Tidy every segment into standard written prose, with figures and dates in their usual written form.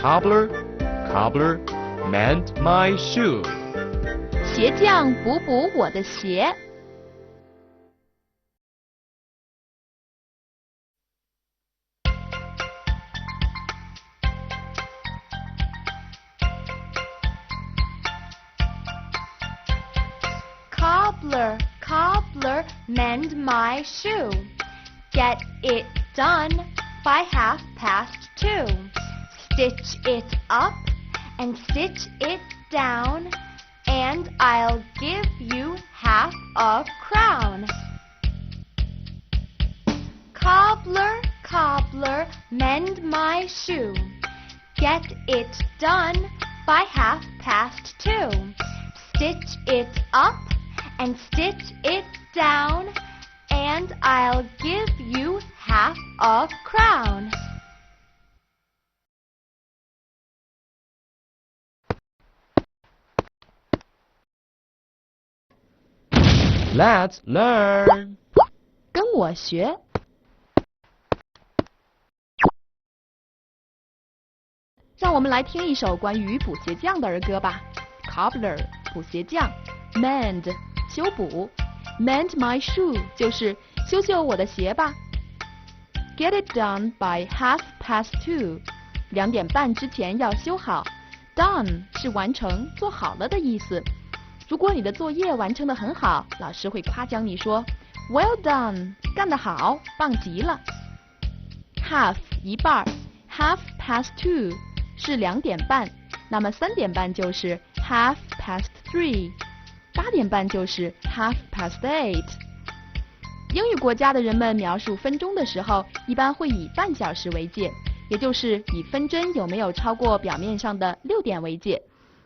Cobbler, cobbler, mend my shoe. 鞋匠补补我的鞋。Cobbler, cobbler, mend my shoe. Get it done by 2:30. Stitch it up and stitch it down, and I'll give you half a crown. Cobbler, cobbler, mend my shoe. Get it done by 2:30. Stitch it up and stitch it down, and I'll give you half a crown. Let's learn. 跟我学。让我们来听一首关于补鞋匠的儿歌吧。Cobbler 补鞋匠 ，mend 修补 ，mend my shoe 就是修修我的鞋吧。Get it done by 2:30， 2:30之前要修好。Done 是完成、做好了的意思。如果你的作业完成得很好，老师会夸奖你说 Well done， 干得好，棒极了。Half 一半 ，2:30是2:30，那么3:30就是3:30， 8:30就是8:30。英语国家的人们描述分钟的时候，一般会以半小时为界，也就是以分针有没有超过表面上的6点为界。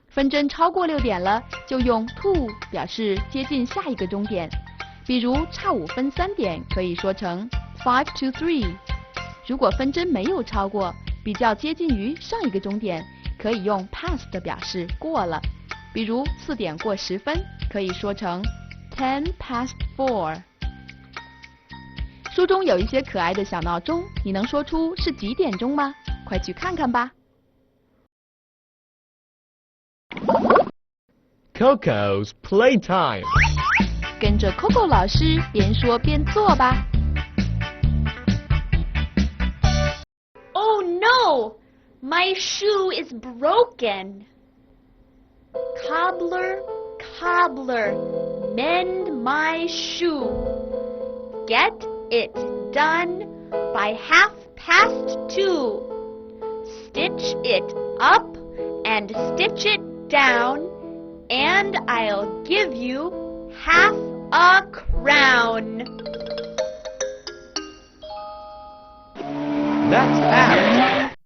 分针超过6点了，就用 to 表示接近下一个钟点。比如差5分3点，可以说成 5 to 3。如果分针没有超过，比较接近于上一个钟点，可以用 past 表示过了。比如4点过10分，可以说成 4:10。书中有一些可爱的小闹钟，你能说出是几点钟吗？快去看看吧。Coco's playtime. 跟着 Coco 老师边说边做吧。Oh no! My shoe is broken. Cobbler, cobbler, mend my shoe. Get it done by 2:30. Stitch it up and stitch it down, and I'll give you half a crown. Let's act.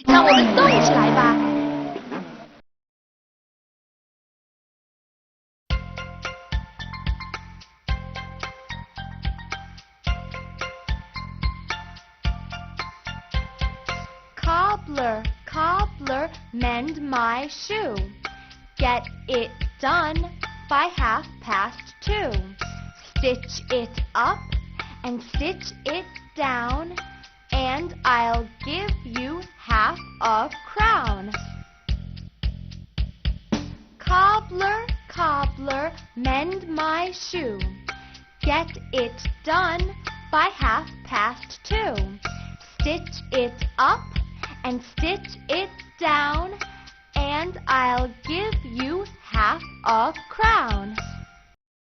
让我们动起来吧。Cobbler, cobbler, mend my shoe. Get it done by 2:30. Stitch it up and stitch it down, and I'll give you half a crown. Cobbler, cobbler, mend my shoe. Get it done by 2:30. Stitch it up and stitch it down, and I'll give you half a